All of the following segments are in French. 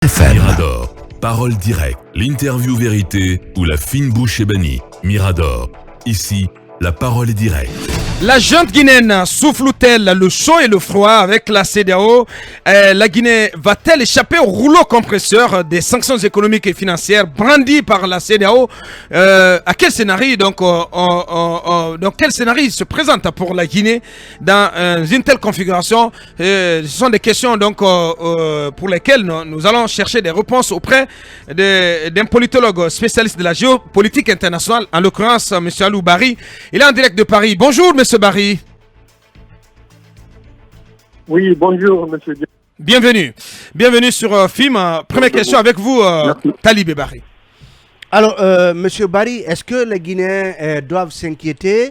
FM. Mirador, parole directe, l'interview vérité ou la fine bouche ébanie. Mirador, ici, la parole est directe. La junte guinéenne souffle-t-elle le chaud et le froid avec la CEDEAO? La Guinée va-t-elle échapper au rouleau compresseur des sanctions économiques et financières brandies par la CEDEAO? À quel scénario quel scénario se présente pour la Guinée dans une telle configuration? Ce sont des questions pour lesquelles nous allons chercher des réponses auprès d'un politologue spécialiste de la géopolitique internationale, en l'occurrence M. Alou Barry. Il est en direct de Paris. Bonjour, M. Barry. Oui, bonjour, monsieur. Bienvenue. Bienvenue sur FIM. Première question avec vous, Talibé Barry. Alors, monsieur Barry, est-ce que les Guinéens doivent s'inquiéter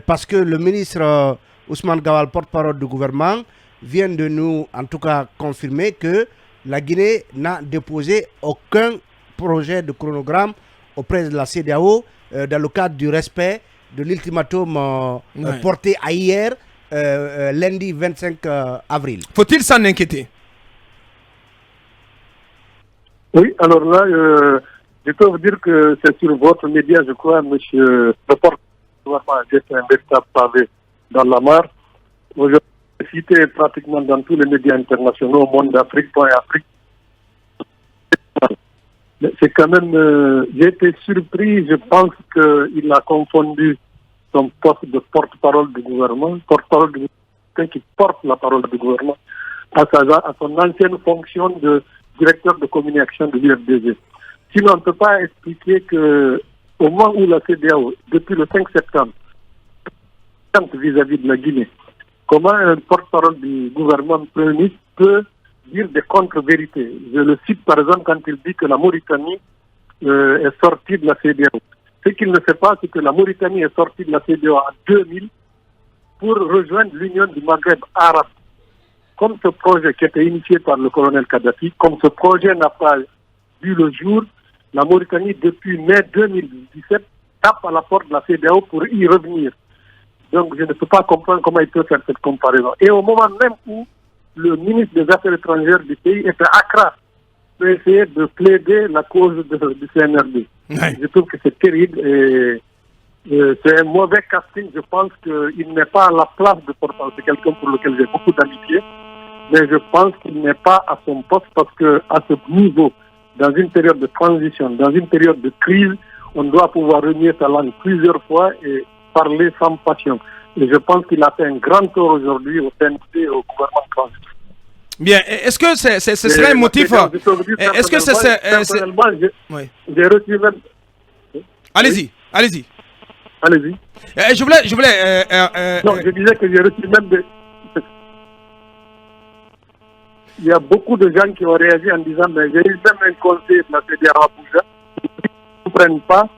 parce que le ministre Ousmane Gawal, porte-parole du gouvernement, vient de nous, en tout cas, confirmer que la Guinée n'a déposé aucun projet de chronogramme auprès de la CEDEAO dans le cadre du respect de l'ultimatum porté à hier, lundi 25 avril. Faut-il s'en inquiéter? Oui, alors là, je peux vous dire que c'est sur votre média, je crois, monsieur le porte-parole, j'ai fait un véritable pavé dans la mare. Aujourd'hui, cité pratiquement dans tous les médias internationaux, Monde d'Afrique, Point Afrique. C'est quand même, j'ai été surpris, je pense qu'il a confondu son poste de porte-parole du gouvernement, porte-parole du gouvernement qui porte la parole du gouvernement, à son ancienne fonction de directeur de communication de l'UFDG. Sinon, on ne peut pas expliquer que au moment où la CEDEAO, depuis le 5 septembre, vis-à-vis de la Guinée, comment un porte-parole du gouvernement premier ministre peut dire des contre-vérités. Je le cite par exemple quand il dit que la Mauritanie est sortie de la CEDEAO. Ce qu'il ne sait pas, c'est que la Mauritanie est sortie de la CEDEAO en 2000 pour rejoindre l'Union du Maghreb arabe. Comme ce projet qui a été initié par le colonel Kadhafi, comme ce projet n'a pas vu le jour, la Mauritanie, depuis mai 2017, tape à la porte de la CEDEAO pour y revenir. Donc je ne peux pas comprendre comment il peut faire cette comparaison. Et au moment même où le ministre des Affaires étrangères du pays était à Accra pour essayer de plaider la cause du CNRD. Oui. Je trouve que c'est terrible et c'est un mauvais casting. Je pense qu'il n'est pas à la place de porte-parole. C'est quelqu'un pour lequel j'ai beaucoup d'amitié, mais je pense qu'il n'est pas à son poste parce que à ce niveau, dans une période de transition, dans une période de crise, on doit pouvoir renier sa langue plusieurs fois et parler sans passion. Et je pense qu'il a fait un grand tort aujourd'hui au CNP et au gouvernement de transition. Bien, est-ce que ce serait un motif? Est-ce que c'est... Personnellement, Oui. j'ai reçu même... Allez-y, allez-y. Allez-y. Je voulais... Non, je disais que j'ai reçu même des... Il y a beaucoup de gens qui ont réagi en disant mais j'ai eu même un conseiller de la CEDEAO à Abuja qui ne comprennent pas.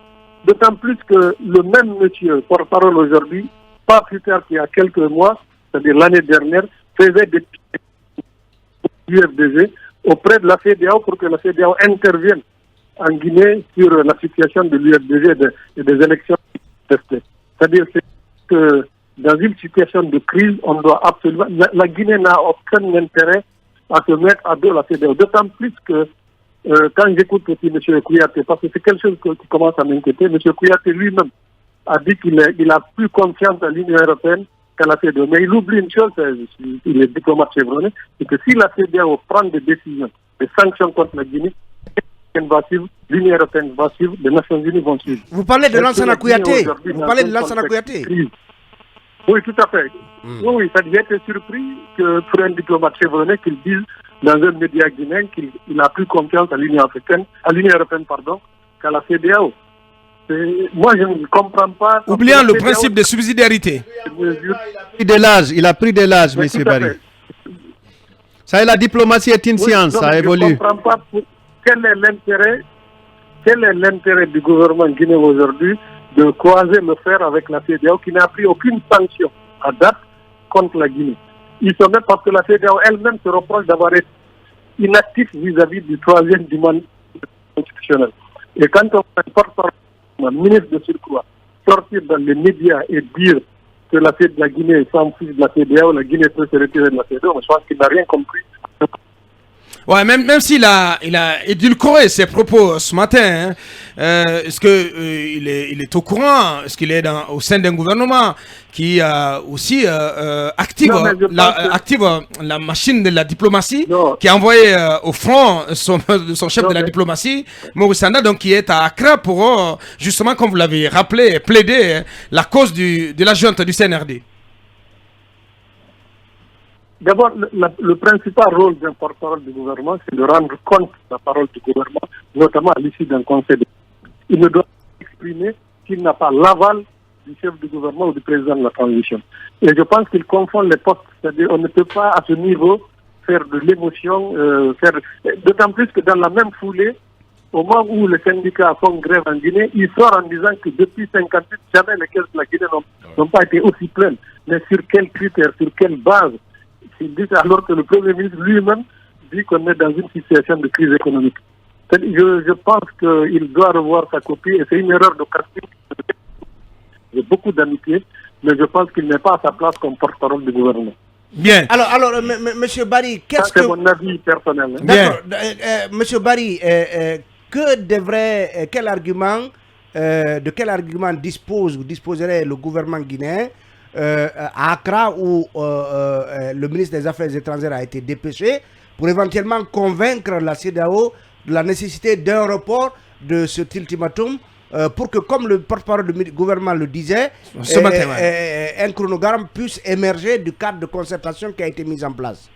D'autant plus que le même monsieur, porte-parole aujourd'hui, pas plus tard qu'il y a quelques mois, c'est-à-dire l'année dernière, faisait des UFDG auprès de la CEDEAO pour que la CEDEAO intervienne en Guinée sur la situation de l'UFDG et des élections. C'est-à-dire que dans une situation de crise, on doit absolument... La Guinée n'a aucun intérêt à se mettre à dos la CEDEAO. D'autant plus que quand j'écoute aussi M. Kouyaté, parce que c'est quelque chose qui commence à m'inquiéter, M. Kouyaté lui-même a dit qu'il a plus confiance à l'Union européenne qu'à la CEDEAO. Mais il oublie une chose, il est diplomate chevronné, c'est que si la CEDEAO prend des décisions, des sanctions contre la Guinée, l'Union européenne va suivre, les Nations Unies vont suivre. Vous parlez de Lansana Kouyaté. Vous parlez de Lansana Kouyaté. Oui, tout à fait. Oui, ça j'ai été surpris que pour un diplomate chevronné qu'il dise dans un média guinéen qu'il n'a plus confiance à l'Union européenne, qu'à la CEDEAO. Moi, je ne comprends pas. Oubliant le principe de subsidiarité. Il a pris de l'âge, M. Barry. Ça, la diplomatie est une science, ça évolue. Je ne comprends pas quel est l'intérêt du gouvernement guinéen aujourd'hui de croiser le fer avec la CEDEAO qui n'a pris aucune sanction à date contre la Guinée. Ils sont même parce que la CEDEAO elle-même se reproche d'avoir été inactif vis-à-vis du troisième du mandat constitutionnel. Et quand on porte un ministre de surcroît sortir dans les médias et dire que la Guinée s'en fiche de la CEDEAO, la Guinée peut se retirer de la CEDEAO, je pense qu'il n'a rien compris Ouais, même s'il il a édulcoré ses propos ce matin, est-ce que il est au courant? Est-ce qu'il est au sein d'un gouvernement qui aussi active la machine de la diplomatie, qui a envoyé au front son chef de la diplomatie, Maurice Sanda, donc qui est à Accra pour justement, comme vous l'avez rappelé, plaider la cause de la junte du CNRD? D'abord, le principal rôle d'un porte-parole du gouvernement, c'est de rendre compte de la parole du gouvernement, notamment à l'issue d'un conseil. Il ne doit pas exprimer qu'il n'a pas l'aval du chef du gouvernement ou du président de la transition. Et je pense qu'il confond les postes. C'est-à-dire on ne peut pas à ce niveau faire de l'émotion, d'autant plus que dans la même foulée, au moment où les syndicats font grève en Guinée, il sort en disant que depuis 58, jamais les caisses de la Guinée n'ont pas été aussi pleines. Mais sur quels critères, sur quelle base? Il dit alors que le Premier ministre lui-même dit qu'on est dans une situation de crise économique. Je pense qu'il doit revoir sa copie et c'est une erreur de casting. J'ai beaucoup d'amitié, mais je pense qu'il n'est pas à sa place comme porte-parole du gouvernement. Bien. Alors, Monsieur Barry, qu'est-ce que... C'est mon avis personnel. Hein. D'accord. Monsieur Barry, de quel argument disposerait le gouvernement guinéen à Accra où le ministre des Affaires étrangères a été dépêché pour éventuellement convaincre la CEDEAO de la nécessité d'un report de cet ultimatum pour que, comme le porte-parole du gouvernement le disait, un chronogramme puisse émerger du cadre de concertation qui a été mis en place.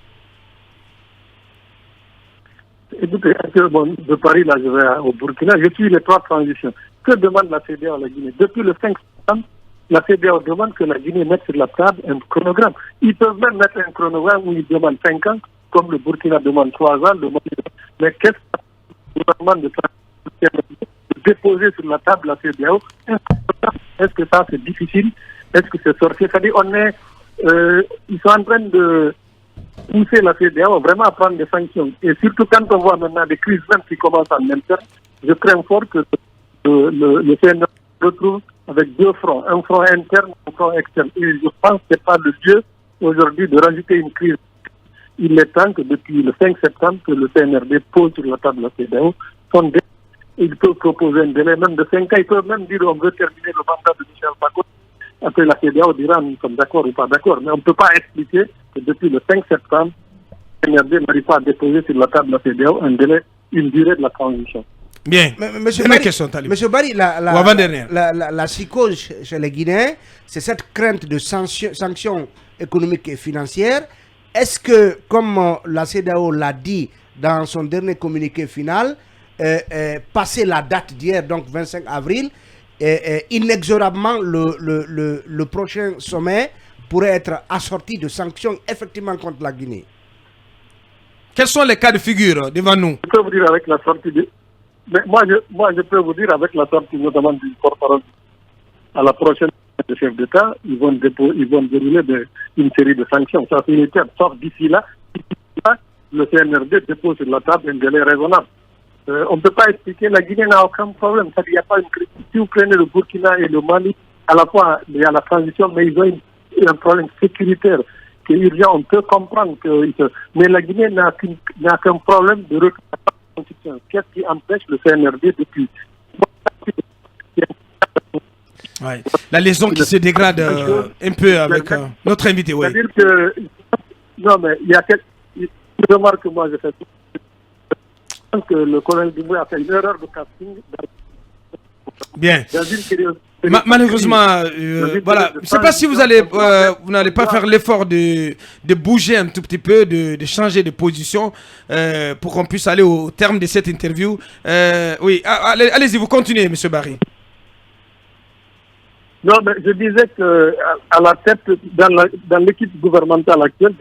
Écoutez, de Paris, là, je vais au Burkina, je suis les 3 transitions. Que demande la CEDEAO à la Guinée? Depuis le 5 septembre, la CEDEAO demande que la Guinée mette sur la table un chronogramme. Ils peuvent même mettre un chronogramme où ils demandent 5 ans, comme le Burkina demande 3 ans. Mais qu'est-ce que le gouvernement de déposer sur la table la CEDEAO? Est-ce que ça c'est difficile? Est-ce que c'est sorcier? C'est-à-dire ils sont en train de pousser la CEDEAO vraiment à prendre des sanctions. Et surtout quand on voit maintenant des crises même qui commencent en interne, je crains fort que le CNR retrouve avec 2 fronts, un front interne, un front externe. Et je pense que ce n'est pas le lieu aujourd'hui de rajouter une crise. Il est temps que depuis le 5 septembre, que le CNRD pose sur la table la CEDEAO son délai. Il peut proposer un délai même de 5 ans. Il peut même dire on veut terminer le mandat de Michel Bako. Après la CEDEAO dira nous sommes d'accord ou pas d'accord. Mais on ne peut pas expliquer que depuis le 5 septembre, le CNRD n'arrive pas à déposer sur la table la CEDEAO un délai, une durée de la transition. Bien. Monsieur Barry, la psychose chez les Guinéens, c'est cette crainte de sanctions économiques et financières. Est-ce que, comme la CEDEAO l'a dit dans son dernier communiqué final, passé la date d'hier, donc 25 avril, inexorablement le prochain sommet pourrait être assorti de sanctions effectivement contre la Guinée? Quels sont les cas de figure devant nous? Je peux vous dire avec la sortie de... Mais moi, je peux vous dire avec la sortie notamment du porte-parole à la prochaine des chefs d'État, ils vont dérouler une série de sanctions. Ça c'est une étape. Sauf d'ici là, le CNRD dépose sur la table un délai raisonnable. On ne peut pas expliquer, la Guinée n'a aucun problème. Il n'y a pas une crise. Si vous prenez le Burkina et le Mali, à la fois il y a la transition, mais ils ont un problème sécuritaire qui est urgent. On peut comprendre mais la Guinée n'a qu'un problème de recul. Qu'est-ce qui empêche le CNRD depuis la liaison qui se dégrade un peu avec notre invité. Oui. C'est-à-dire que non, mais il y a quelques remarques que moi j'ai fait. Je pense que le colonel Doumbouya a fait une erreur de casting. Bien. Malheureusement, voilà. Je ne sais pas si vous n'allez pas faire l'effort de bouger un tout petit peu, de changer de position pour qu'on puisse aller au terme de cette interview. Oui, allez-y, vous continuez, M. Barry. Non, mais je disais que à la tête, dans l'équipe gouvernementale actuelle,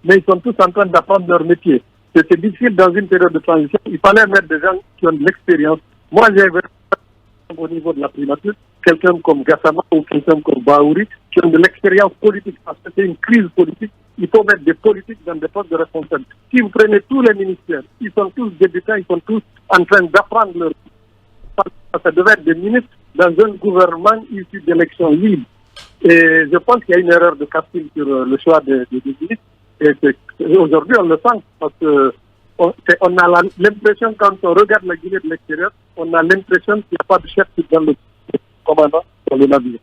mais ils sont tous en train d'apprendre leur métier. C'est difficile dans une période de transition. Il fallait mettre des gens qui ont de l'expérience. Moi, j'ai au niveau de la primature, quelqu'un comme Gassama ou quelqu'un comme Baouri, qui ont de l'expérience politique, parce que c'est une crise politique. Il faut mettre des politiques dans des postes de responsabilité. Si vous prenez tous les ministères, ils sont tous débutants, ils sont tous en train d'apprendre leur... Ça devait être des ministres dans un gouvernement issu d'élections libres. Et je pense qu'il y a une erreur de casting sur le choix des ministres. Et aujourd'hui, on le sent parce que on a l'impression, quand on regarde la Guinée de l'extérieur, on a l'impression qu'il n'y a pas de chef dans le commandant sur le navire.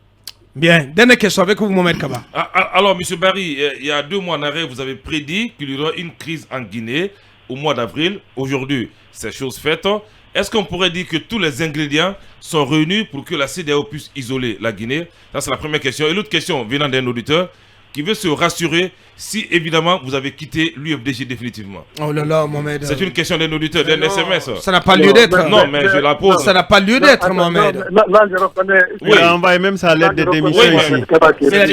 Bien, dernière question avec vous, Mohamed Kaba. Alors, M. Barry, il y a 2 mois en arrêt, vous avez prédit qu'il y aura une crise en Guinée au mois d'avril. Aujourd'hui, c'est chose faite. Est-ce qu'on pourrait dire que tous les ingrédients sont réunis pour que la CEDEAO puisse isoler la Guinée? Ça, c'est la première question. Et l'autre question venant d'un auditeur qui veut se rassurer si, évidemment, vous avez quitté l'UFDG définitivement. Oh là là, Mohamed. C'est une question d'un auditeur, d'un SMS. Ça n'a pas lieu d'être. Non, mais je la pose. Ça n'a pas lieu d'être, Mohamed. Là, je reconnais. Il a envoyé même sa lettre de démission ici.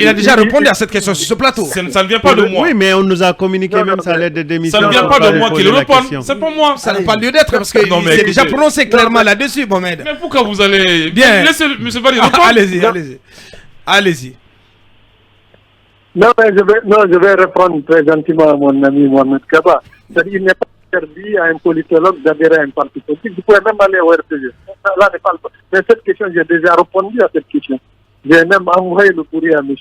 Il a déjà répondu à cette question sur ce plateau. Ça ne vient pas de moi. Oui, mais on nous a communiqué même sa lettre de démission. Ça ne vient pas de moi qui le répond. C'est pas moi. Ça n'a pas lieu d'être parce qu'il s'est déjà prononcé clairement là-dessus, Mohamed. Mais pourquoi vous allez... Bien. Laissez M. Barry répondre. Allez-y. Non, mais je vais répondre très gentiment à mon ami Mohamed Kaba. C'est-à-dire, il n'est pas interdit à un politologue d'adhérer à un parti politique. Vous pouvez même aller au RPG. Là, n'est pas le... Mais cette question, j'ai déjà répondu à cette question. J'ai même envoyé le courrier à M.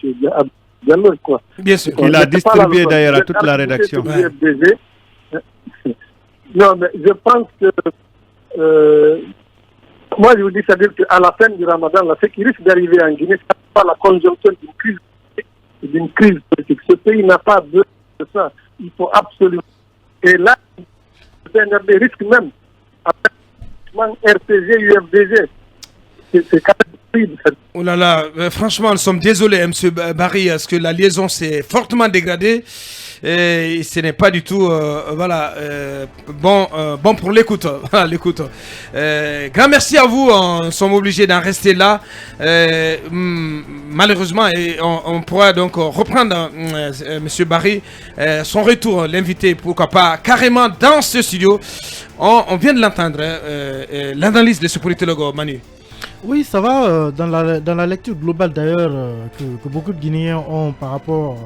Diallo, quoi. Bien sûr. Il a distribué d'ailleurs à toute la rédaction. Ouais. Non, mais je pense que... moi, je vous dis, c'est-à-dire qu'à la fin du Ramadan, ce qui risque d'arriver en Guinée, ce n'est pas la conjonction d'une crise politique. Ce pays n'a pas besoin de ça. Il faut absolument. Et là, le PNRD risque même, avec RTG, UFDG, c'est quand même pris. Oh là là, franchement, nous sommes désolés, M. Barry, parce que la liaison s'est fortement dégradée. Et ce n'est pas du tout bon pour l'écoute. Voilà, l'écoute. Grand merci à vous. Nous sommes obligés d'en rester là. Malheureusement, et on pourra donc reprendre M. Barry son retour, l'inviter, pourquoi pas, carrément dans ce studio. On vient de l'entendre, l'analyse de ce politologue, Manu. Oui, ça va. Dans la lecture globale d'ailleurs que beaucoup de Guinéens ont par rapport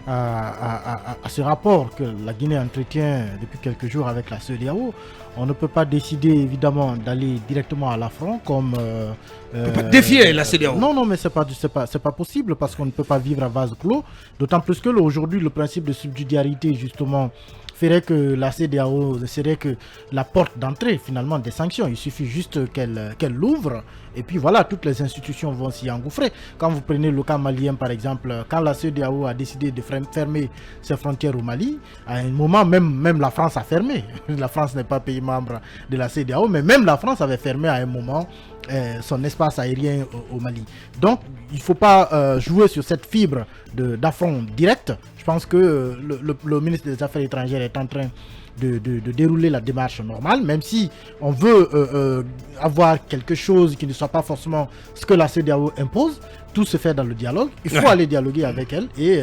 à ce rapport que la Guinée entretient depuis quelques jours avec la CEDEAO, on ne peut pas décider évidemment d'aller directement à l'affront comme... on ne peut pas défier la CEDEAO. Non, mais c'est pas possible parce qu'on ne peut pas vivre à vase clos. D'autant plus que aujourd'hui, le principe de subsidiarité justement ferait que la CEDEAO serait que la porte d'entrée finalement des sanctions. Il suffit juste qu'elle l'ouvre et puis voilà, toutes les institutions vont s'y engouffrer. Quand vous prenez le cas malien par exemple, quand la CEDEAO a décidé de fermer ses frontières au Mali, à un moment même la France a fermé. La France n'est pas pays membre de la CEDEAO, mais même la France avait fermé à un moment son espace aérien au Mali. Donc il ne faut pas jouer sur cette fibre d'affront direct. Je pense que le ministre des Affaires étrangères est en train de dérouler la démarche normale, même si on veut avoir quelque chose qui ne soit pas forcément ce que la CEDEAO impose. Tout se fait dans le dialogue. Il faut aller dialoguer avec elle et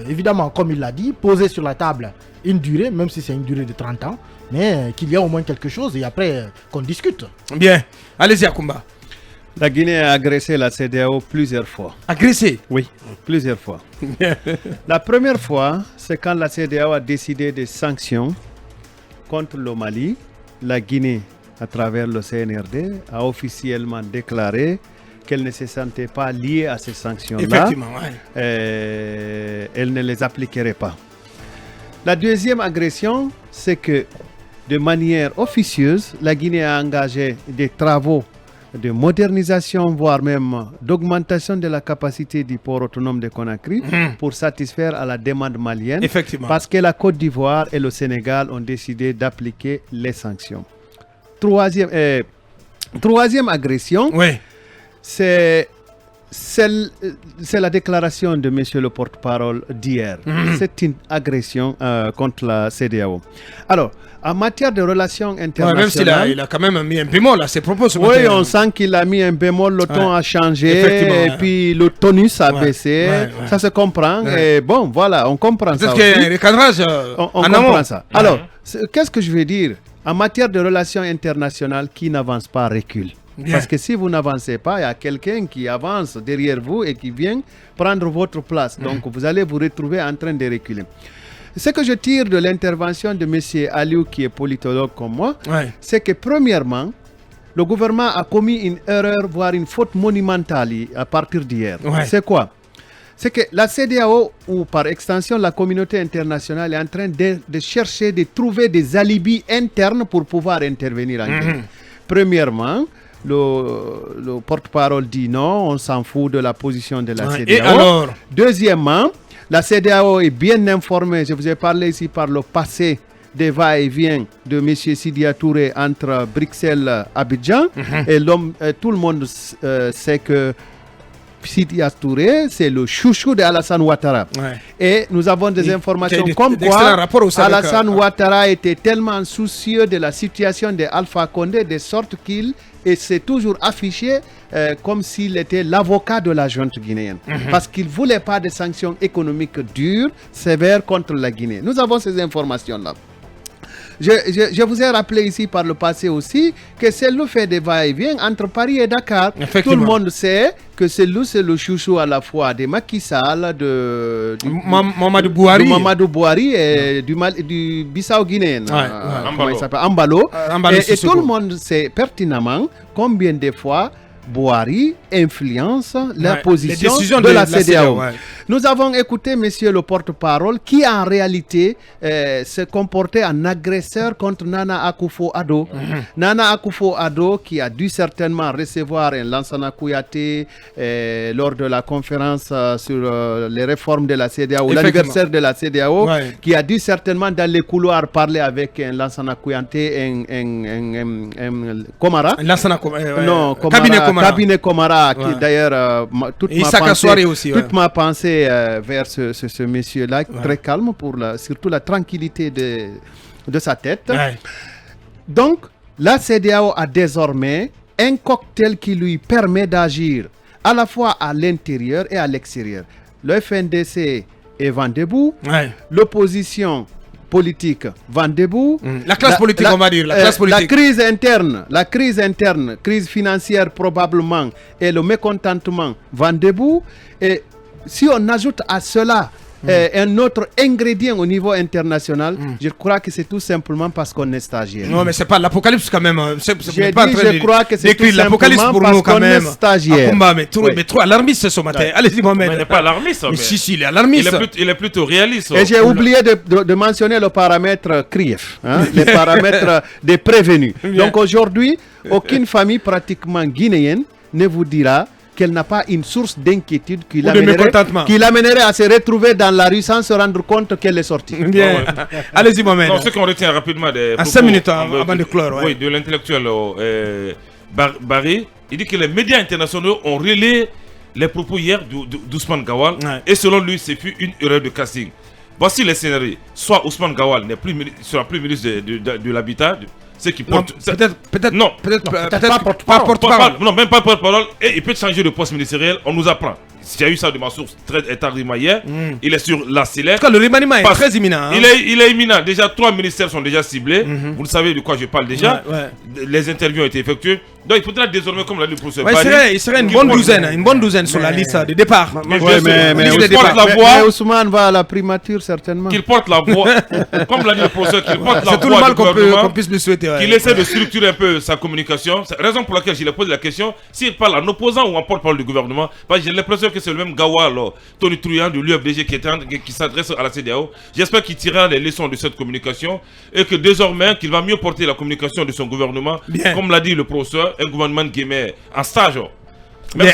évidemment, comme il l'a dit, poser sur la table une durée, même si c'est une durée de 30 ans, mais qu'il y ait au moins quelque chose et après qu'on discute. Bien. Allez-y, Akumba. La Guinée a agressé la CEDEAO plusieurs fois. Agressé? Oui, plusieurs fois. La première fois, c'est quand la CEDEAO a décidé des sanctions contre le Mali. La Guinée, à travers le CNRD, a officiellement déclaré qu'elle ne se sentait pas liée à ces sanctions-là. Effectivement, elle ne les appliquerait pas. La deuxième agression, c'est que de manière officieuse, la Guinée a engagé des travaux de modernisation, voire même d'augmentation de la capacité du port autonome de Conakry pour satisfaire à la demande malienne. Effectivement. Parce que la Côte d'Ivoire et le Sénégal ont décidé d'appliquer les sanctions. Troisième agression, c'est la déclaration de M. le porte-parole d'hier. C'est une agression contre la CEDEAO. Alors, en matière de relations internationales... même s'il il a quand même mis un bémol à ses propos. Oui, on sent qu'il a mis un bémol, le ton a changé, et puis le tonus a baissé. Ça se comprend. Et bon, voilà, on comprend ça aussi. Peut-être qu'il y a un recadrage on comprend ça. Alors, qu'est-ce que je veux dire? En matière de relations internationales, qui n'avance pas recule. Bien. Parce que si vous n'avancez pas, il y a quelqu'un qui avance derrière vous et qui vient prendre votre place. Donc, vous allez vous retrouver en train de reculer. Ce que je tire de l'intervention de M. Aliou, qui est politologue comme moi, c'est que premièrement, le gouvernement a commis une erreur, voire une faute monumentale à partir d'hier. C'est quoi? c'est que la CEDEAO, ou par extension la communauté internationale, est en train de chercher, de trouver des alibis internes pour pouvoir intervenir en Guinée. Premièrement, le porte-parole dit non, on s'en fout de la position de la CEDEAO. Et alors? Deuxièmement, la CEDEAO est bien informée, je vous ai parlé ici par le passé, des va-et-vient de M. Sidya Touré entre Bruxelles et Abidjan. Et tout le monde sait que Sidya Touré, c'est le chouchou de Alassane Ouattara. Et nous avons des informations comme quoi Alassane Ouattara était tellement soucieux de la situation de Alpha Condé, de sorte qu'il s'est toujours affiché comme s'il était l'avocat de la junte guinéenne. Parce qu'il ne voulait pas de sanctions économiques dures, sévères contre la Guinée. Nous avons ces informations-là. Je vous ai rappelé ici par le passé aussi que c'est le fait des va-et-vient entre Paris et Dakar. Tout le monde sait que c'est le chouchou à la fois de Macky Sall, de Mamadou Bouhari et du Bissau-Guinéen. Comment il s'appelle? Ambalo. Et tout le monde sait pertinemment combien de fois Bouhari influence la position de la CEDEAO. Nous avons écouté monsieur le porte-parole qui en réalité se comportait en agresseur contre Nana Akufo-Addo. Nana Akufo-Addo qui a dû certainement recevoir un Lansana Kouyaté lors de la conférence sur les réformes de la CEDEAO, l'anniversaire de la CEDEAO, qui a dû certainement dans les couloirs parler avec un Lansana Kouyaté, un Komara. Non, Cabinet Komara, qui d'ailleurs toute ma pensée vers ce monsieur-là, très calme pour surtout la tranquillité de sa tête. Donc, la CEDEAO a désormais un cocktail qui lui permet d'agir à la fois à l'intérieur et à l'extérieur. Le FNDC est vent debout, l'opposition politique vent debout. La classe politique, on va dire. La crise interne, crise financière probablement, et le mécontentement vent debout. Et si on ajoute à cela un autre ingrédient au niveau international, je crois que c'est tout simplement parce qu'on est stagiaire. Non, mais c'est pas l'apocalypse quand même. Je crois que c'est tout simplement parce qu'on est stagiaire. Mais trop alarmiste ce matin. Allez-y, Mohamed. Il n'est pas alarmiste. Si, il est alarmiste. Il est plutôt réaliste. Et j'ai oublié de mentionner le paramètre CRIEF, les paramètres des prévenus. Donc aujourd'hui, aucune famille pratiquement guinéenne ne vous dira qu'elle n'a pas une source d'inquiétude qui l'amènerait à se retrouver dans la rue sans se rendre compte qu'elle est sortie. Bien. Allez-y, Mohamed. Non, ce qu'on retient rapidement en 5 minutes avant de clore. Oui, de l'intellectuel Barry, il dit que les médias internationaux ont relayé les propos hier d'Ousmane Gawal et selon lui, c'est fut une erreur de casting. Voici les scénarios. Soit Ousmane Gawal sera plus ministre de l'habitat, ce qui porte. Peut-être pas porte-parole. Non, même pas porte-parole. Et il peut changer de poste ministériel. On nous apprend. Il y a eu ça de ma source très tardivement hier. Il est sur la sellette. Le remaniement est très imminent. Il est imminent. Déjà, 3 ministères sont déjà ciblés. Vous le savez de quoi je parle déjà. Les interviews ont été effectuées. Donc il faudra désormais, comme l'a dit le professeur Barry, il serait une bonne douzaine sur la liste de départ. Mais il porte la voix. Mais Ousmane va à la primature certainement. Qu'il porte la voix, comme l'a dit le professeur, qu'il porte la voix. C'est tout le mal qu'on puisse lui souhaiter. Qu'il essaie de structurer un peu sa communication. C'est la raison pour laquelle je lui ai posé la question. S'il parle en opposant ou en porte-parole du gouvernement, parce que j'ai l'impression que c'est le même Gawal, Tony Trouillant de l'UFDG qui s'adresse à la CEDEAO. J'espère qu'il tirera les leçons de cette communication et que désormais, qu'il va mieux porter la communication de son gouvernement. Comme l'a dit le professeur, un gouvernement guillemets en stage.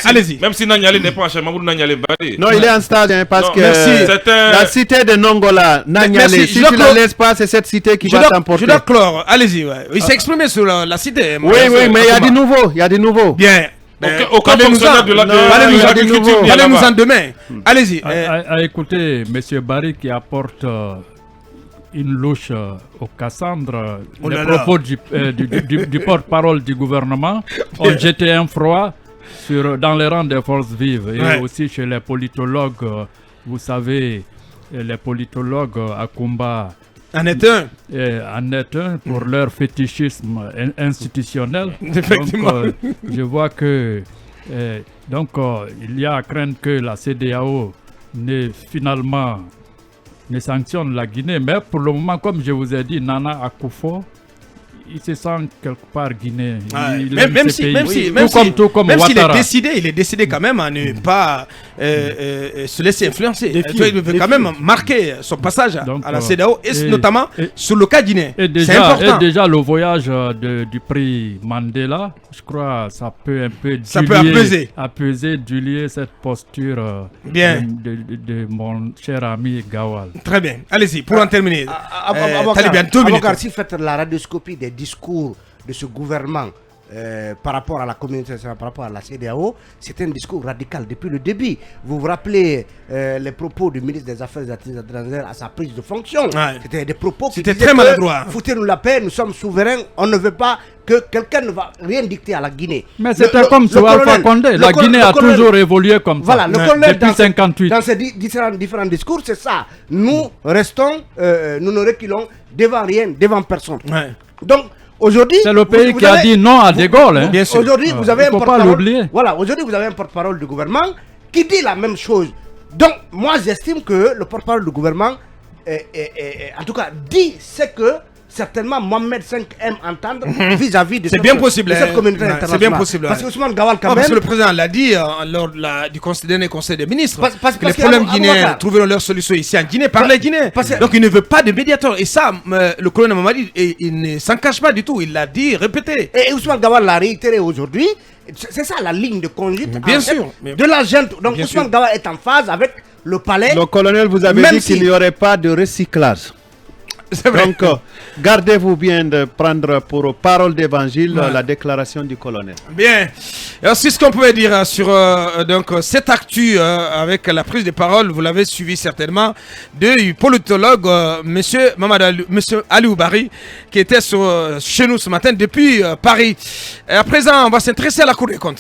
Allez-y. Même si Nanyale n'est pas en charge, Nanyale Bari. Non, il est en stage parce que la cité de Nongola, Nanyale, si tu ne la laisses pas, c'est cette cité qui va t'emporter. Je dois clore. Allez-y. Il s'est exprimé sur la cité. Oui, mais il y a des nouveaux. Bien. Aucun fonctionnaire de l'agriculture. Allez-nous en demain. Allez-y. À écouter M. Barry qui apporte une louche au Cassandre, les propos du porte-parole du gouvernement ont jeté un froid dans les rangs des forces vives et aussi chez les politologues. Vous savez, les politologues à combat en est un pour leur fétichisme institutionnel. Effectivement. Donc, je vois que il y a à craindre que la CEDEAO ne sanctionne la Guinée, mais pour le moment, comme je vous ai dit, Nana Akufo, il se sent quelque part guinéen. Même s'il est décidé quand même à ne pas se laisser influencer. Il veut quand même marquer son passage à la CEDEAO et notamment sur le cas guinéen. C'est important. Et déjà le voyage du prix Mandela, je crois, ça peut un peu apaiser, diluer cette posture de mon cher ami Gawal. Très bien. Allez-y, pour en terminer. Taliban, 2 minutes. Si vous faites la radioscopie des discours de ce gouvernement par rapport à la communauté internationale, par rapport à la CEDEAO, c'est un discours radical depuis le début. Vous vous rappelez les propos du ministre des Affaires étrangères à sa prise de fonction. C'était des propos qui disaient très maladroit. Foutez-nous la paix, nous sommes souverains, on ne veut pas que quelqu'un ne va rien dicter à la Guinée. Mais c'était comme sur Alpha Condé. La Guinée a toujours évolué comme ça. Voilà, le colonel depuis 58. Dans ces différents discours, c'est ça. Nous restons, nous ne reculons devant rien, devant personne. Donc, aujourd'hui, c'est le pays qui a dit non à De Gaulle. Bien sûr. Aujourd'hui, vous avez un porte-parole. Voilà, aujourd'hui, vous avez un porte-parole du gouvernement qui dit la même chose. Donc, moi, j'estime que le porte-parole du gouvernement, en tout cas, dit ce que certainement Mohamed V aime entendre vis-à-vis de cette communauté internationale. C'est bien possible. Parce que Ousmane Gawal, quand même. Parce que le président l'a dit lors du dernier conseil des ministres. Parce que les problèmes guinéens, trouver leur solution ici en Guinée par les Guinéens. Donc il ne veut pas de médiateur. Et ça, le colonel Mamadi, il ne s'en cache pas du tout. Il l'a dit, répété. Et Ousmane Gawal l'a réitéré aujourd'hui. C'est ça la ligne de conduite bien sûr, de la junte. Donc Ousmane Gawal est en phase avec le palais. Le colonel, vous avez dit qu'il n'y aurait pas de recyclage. Donc, gardez-vous bien de prendre pour parole d'évangile la déclaration du colonel. Bien. C'est ce qu'on pouvait dire sur cette actu avec la prise de parole. Vous l'avez suivi certainement du politologue Monsieur Aliou Bari qui était chez nous ce matin depuis Paris. Et à présent, on va s'intéresser à la Cour des comptes.